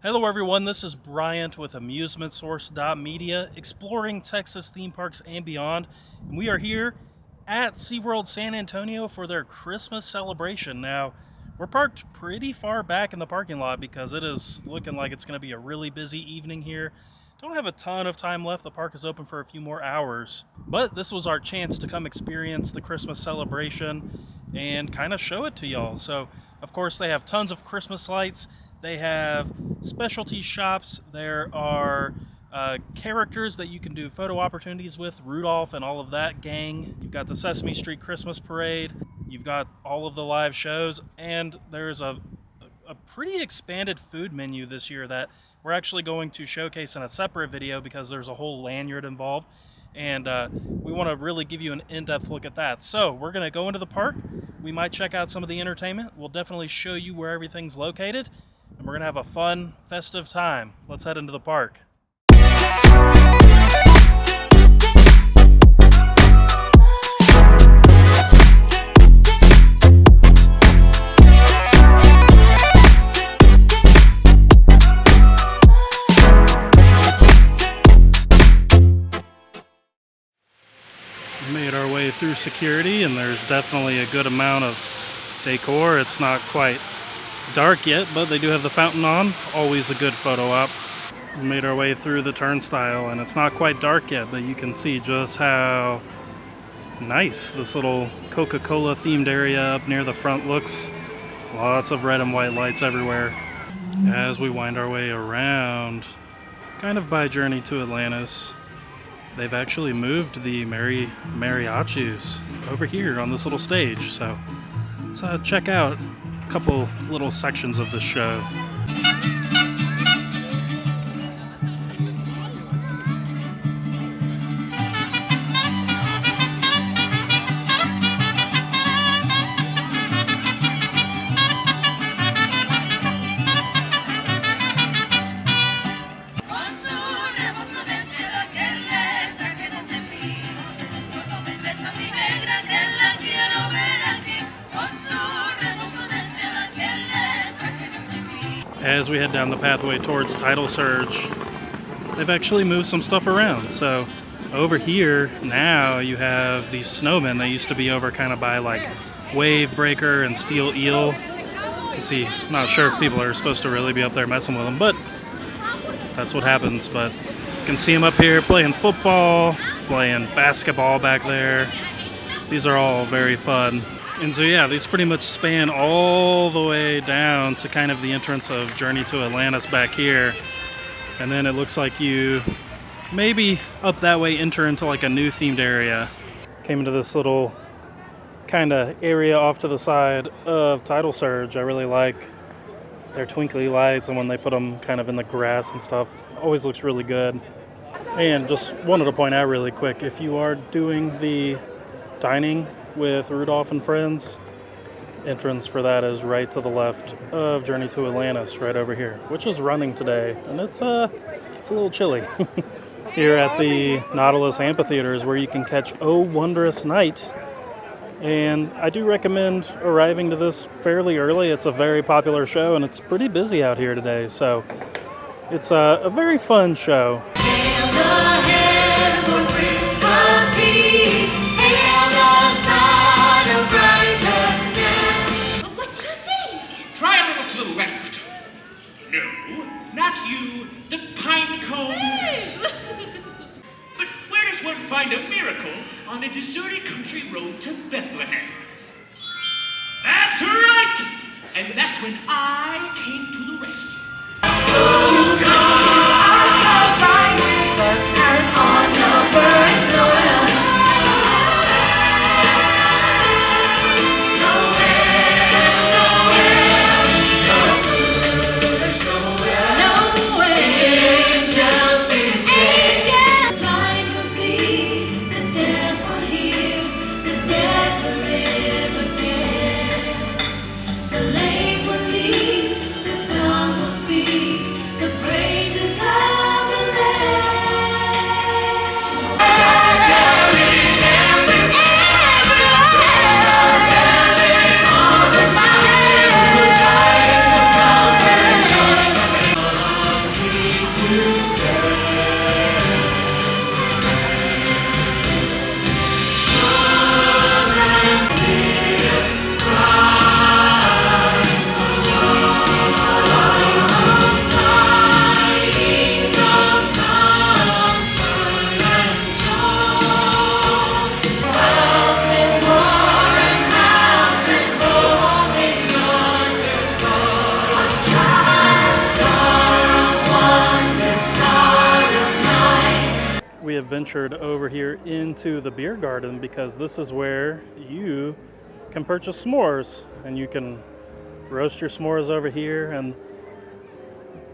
Hello everyone, this is Bryant with AmusementSource.media, exploring Texas theme parks and beyond. And we are here at SeaWorld San Antonio for their Christmas celebration. Now, we're parked pretty far back in the parking lot because it is looking like it's going to be a really busy evening here. Don't have a ton of time left. The park is open for a few more hours. But this was our chance to come experience the Christmas celebration and kind of show it to y'all. So, of course, they have tons of Christmas lights. They have specialty shops. There are characters that you can do photo opportunities with, Rudolph and all of that gang. You've got the Sesame Street Christmas Parade. You've got all of the live shows. And there's a pretty expanded food menu this year that we're actually going to showcase in a separate video because there's a whole lanyard involved. And we want to really give you an in-depth look at that. So we're going to go into the park. We might check out some of the entertainment. We'll definitely show you where everything's located. And we're going to have a fun, festive time. Let's head into the park. We made our way through security, and there's definitely a good amount of decor. It's not quite dark yet, but they do have the fountain on. Always a good photo op. We made our way through the turnstile, and it's not quite dark yet, but you can see just how nice this little Coca-Cola themed area up near the front looks. Lots of red and white lights everywhere. As we wind our way around, kind of by Journey to Atlantis, they've actually moved the mariachis over here on this little stage. So let's check out a couple little sections of the show. As we head down the pathway towards Tidal Surge, they've actually moved some stuff around. So over here now you have these snowmen that used to be over kind of by like Wave Breaker and Steel Eel. You can see, I'm not sure if people are supposed to really be up there messing with them, but that's what happens. But you can see them up here playing football, playing basketball back there. These are all very fun. And so yeah, these pretty much span all the way down to kind of the entrance of Journey to Atlantis back here. And then it looks like you maybe up that way enter into like a new themed area. Came into this little kind of area off to the side of Tidal Surge. I really like their twinkly lights, and when they put them kind of in the grass and stuff, always looks really good. And just wanted to point out really quick, if you are doing the dining with Rudolph and Friends, entrance for that is right to the left of Journey to Atlantis, right over here, which is running today, and it's a little chilly. Here at the Nautilus Amphitheater is where you can catch O Wondrous Night, and I do recommend arriving to this fairly early. It's a very popular show, and it's pretty busy out here today, so it's a very fun show. Not you, the pine cone. But where does one find a miracle on a deserted country road to Bethlehem? That's right! And that's when I came to the rescue. The lake will leave the have ventured over here into the beer garden because this is where you can purchase s'mores, and you can roast your s'mores over here. And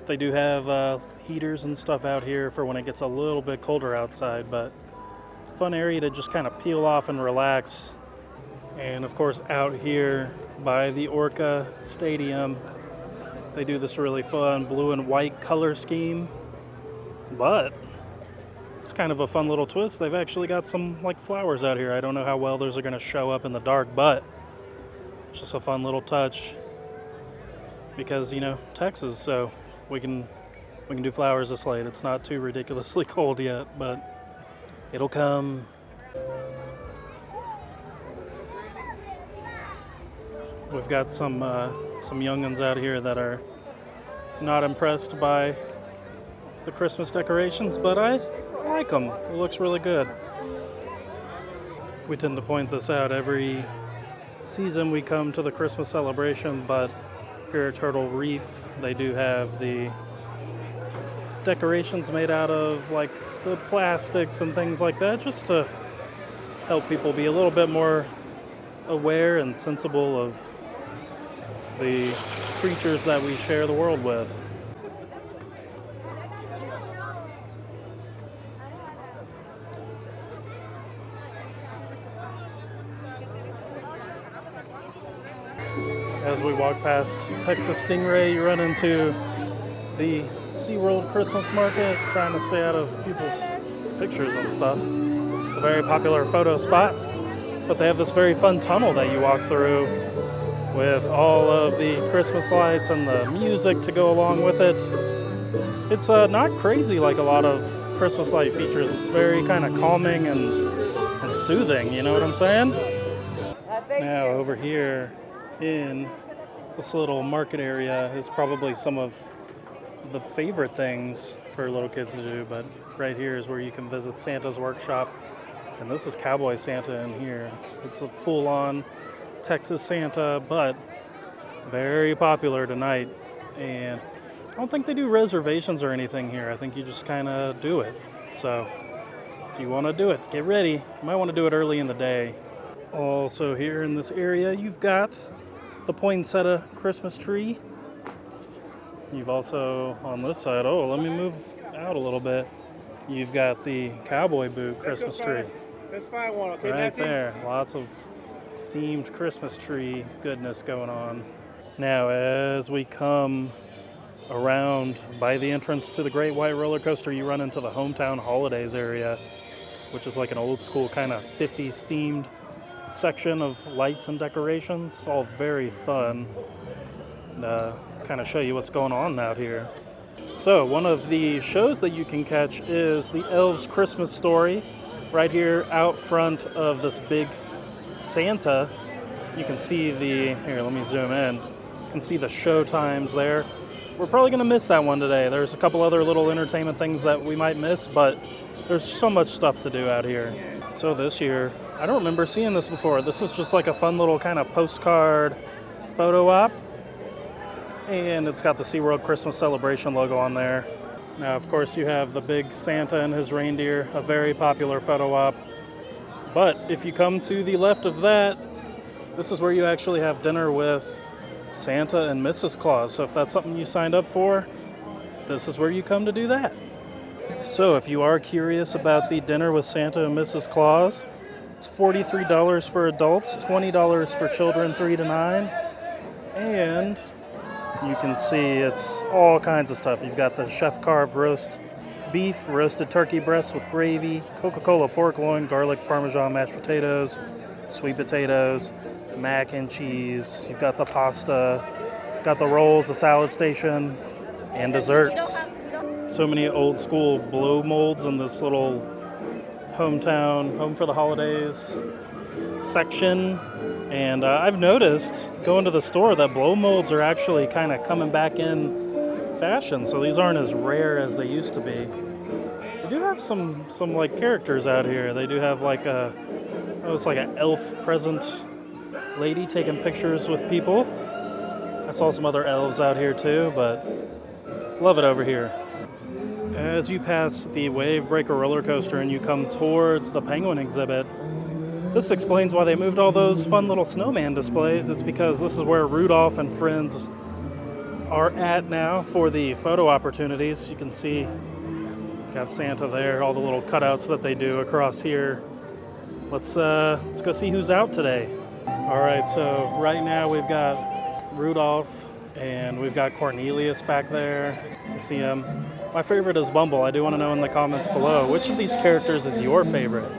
they do have heaters and stuff out here for when it gets a little bit colder outside, but fun area to just kind of peel off and relax. And of course, out here by the Orca Stadium, they do this really fun blue and white color scheme, but it's kind of a fun little twist. They've actually got some like flowers out here. I don't know how well those are going to show up in the dark, but it's just a fun little touch because, you know, Texas, so we can do flowers this late. It's not too ridiculously cold yet, but it'll come. We've got some young'uns out here that are not impressed by the Christmas decorations, but I like them. It looks really good. We tend to point this out every season we come to the Christmas celebration, but here at Turtle Reef, they do have the decorations made out of like the plastics and things like that, just to help people be a little bit more aware and sensible of the creatures that we share the world with. As we walk past Texas Stingray, you run into the SeaWorld Christmas market, trying to stay out of people's pictures and stuff. It's a very popular photo spot, but they have this very fun tunnel that you walk through with all of the Christmas lights and the music to go along with it. It's not crazy like a lot of Christmas light features. It's very kind of calming and soothing, you know what I'm saying? Now over here in this little market area is probably some of the favorite things for little kids to do, but right here is where you can visit Santa's workshop, and this is Cowboy Santa in here. It's a full-on Texas Santa, but very popular tonight, and I don't think they do reservations or anything here. I think you just kind of do it. So if you want to do it, get ready. You might want to do it early in the day. Also here in this area, you've got the poinsettia Christmas tree. You've also, on this side, let me move out a little bit. You've got the cowboy boot Christmas tree. Let's find one, okay? Right there. Lots of themed Christmas tree goodness going on. Now, as we come around by the entrance to the Great White Roller Coaster, you run into the Hometown Holidays area, which is like an old school kind of 50s themed section of lights and decorations. All very fun. And, kind of show you what's going on out here. So one of the shows that you can catch is the Elves Christmas Story right here out front of this big Santa. You can see here, let me zoom in. You can see the show times there. We're probably going to miss that one today. There's a couple other little entertainment things that we might miss, but there's so much stuff to do out here. So this year, I don't remember seeing this before. This is just like a fun little kind of postcard photo op. And it's got the SeaWorld Christmas Celebration logo on there. Now, of course, you have the big Santa and his reindeer, a very popular photo op. But if you come to the left of that, this is where you actually have dinner with Santa and Mrs. Claus. So if that's something you signed up for, this is where you come to do that. So if you are curious about the dinner with Santa and Mrs. Claus, it's $43 for adults, $20 for children 3 to 9. And you can see it's all kinds of stuff. You've got the chef-carved roast beef, roasted turkey breasts with gravy, Coca-Cola pork loin, garlic parmesan mashed potatoes, sweet potatoes, mac and cheese. You've got the pasta. You've got the rolls, the salad station, and desserts. So many old school blow molds in this little hometown, home for the holidays section. And I've noticed going to the store that blow molds are actually kind of coming back in fashion. So these aren't as rare as they used to be. They do have some like characters out here. They do have like it's like an elf present lady taking pictures with people. I saw some other elves out here too, but love it over here. As you pass the Wave Breaker roller coaster and you come towards the penguin exhibit, this explains why they moved all those fun little snowman displays. It's because this is where Rudolph and friends are at now for the photo opportunities. You can see got Santa there, all the little cutouts that they do across here. Let's go see who's out today. All right, so right now we've got Rudolph and we've got Cornelius back there. You see him. My favorite is Bumble. I do want to know in the comments below, which of these characters is your favorite?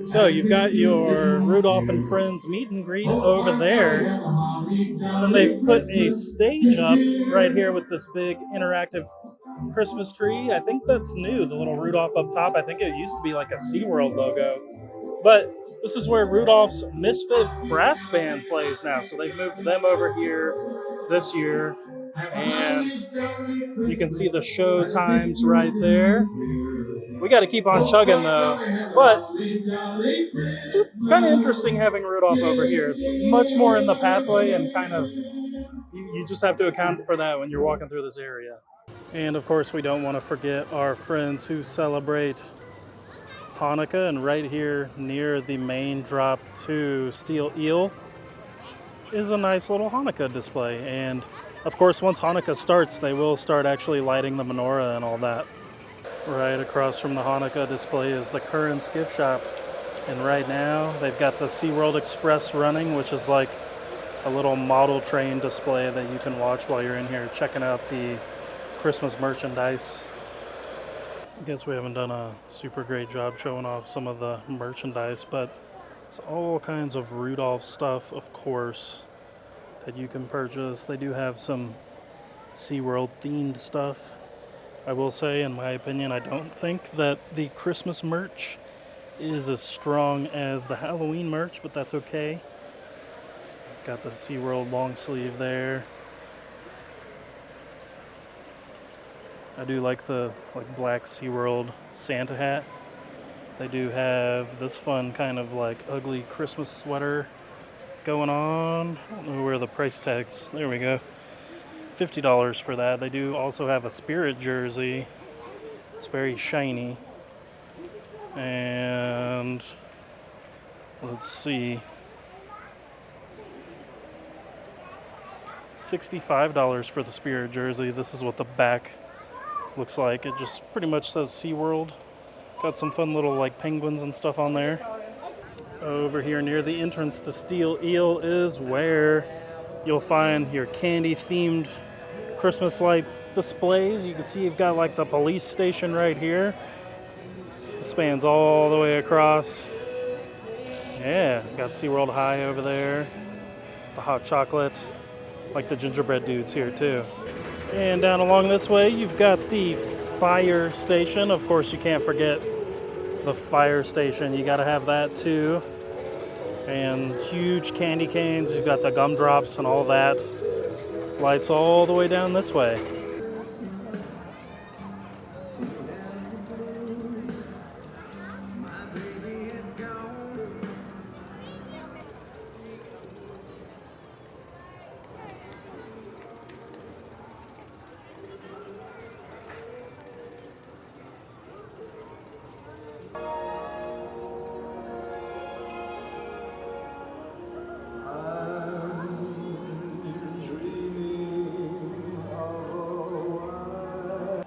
So you've got your Rudolph and Friends meet and greet over there. And then they've put a stage up right here with this big interactive Christmas tree. I think that's new, the little Rudolph up top. I think it used to be like a SeaWorld logo. But this is where Rudolph's Misfit Brass Band plays now. So they've moved them over here this year. And you can see the show times right there. We got to keep on chugging though. But it's kind of interesting having Rudolph over here. It's much more in the pathway and kind of, you just have to account for that when you're walking through this area. And of course, we don't want to forget our friends who celebrate Hanukkah. And right here near the main drop to Steel Eel is a nice little Hanukkah display. And of course, once Hanukkah starts, they will start actually lighting the menorah and all that. Right across from the Hanukkah display is the Currents gift shop. And right now, they've got the SeaWorld Express running, which is like a little model train display that you can watch while you're in here checking out the Christmas merchandise. I guess we haven't done a super great job showing off some of the merchandise, but it's all kinds of Rudolph stuff, of course, that you can purchase. They do have some SeaWorld themed stuff. I will say, in my opinion, I don't think that the Christmas merch is as strong as the Halloween merch, but that's okay. Got the SeaWorld long sleeve there. I do like the black SeaWorld Santa hat. They do have this fun kind of ugly Christmas sweater going on. I don't know where the price tags. There we go. $50 for that. They do also have a Spirit jersey. It's very shiny. And let's see. $65 for the Spirit jersey. This is what the back looks like. It just pretty much says SeaWorld. Got some fun little penguins and stuff on there. Over here near the entrance to Steel Eel is where you'll find your candy-themed Christmas light displays. You can see you've got the police station right here. It spans all the way across. Yeah, got SeaWorld High over there. The hot chocolate. Like the gingerbread dudes here too. And down along this way, you've got the fire station. Of course, you can't forget the fire station. You got to have that too. And huge candy canes. You've got the gumdrops and all that. Lights all the way down this way.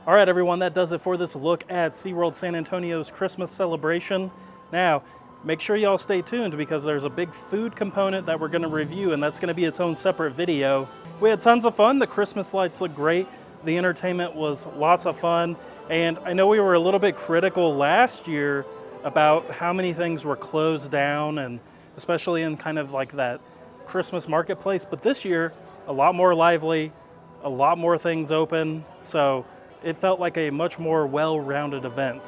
All right, everyone, that does it for this look at SeaWorld San Antonio's Christmas celebration. Now, make sure y'all stay tuned because there's a big food component that we're going to review, and that's going to be its own separate video. We had tons of fun. The Christmas lights look great. The entertainment was lots of fun. And I know we were a little bit critical last year about how many things were closed down, and especially in kind of that Christmas marketplace. But this year, a lot more lively, a lot more things open. So it felt like a much more well-rounded event.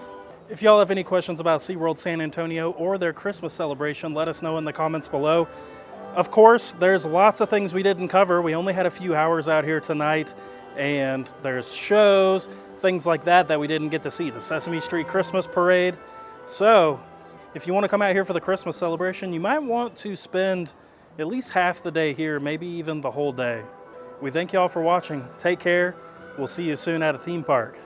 If y'all have any questions about SeaWorld San Antonio or their Christmas celebration, let us know in the comments below. Of course, there's lots of things we didn't cover. We only had a few hours out here tonight, and there's shows, things like that we didn't get to see. The Sesame Street Christmas Parade. So, if you want to come out here for the Christmas celebration, you might want to spend at least half the day here, maybe even the whole day. We thank y'all for watching. Take care. We'll see you soon at a theme park.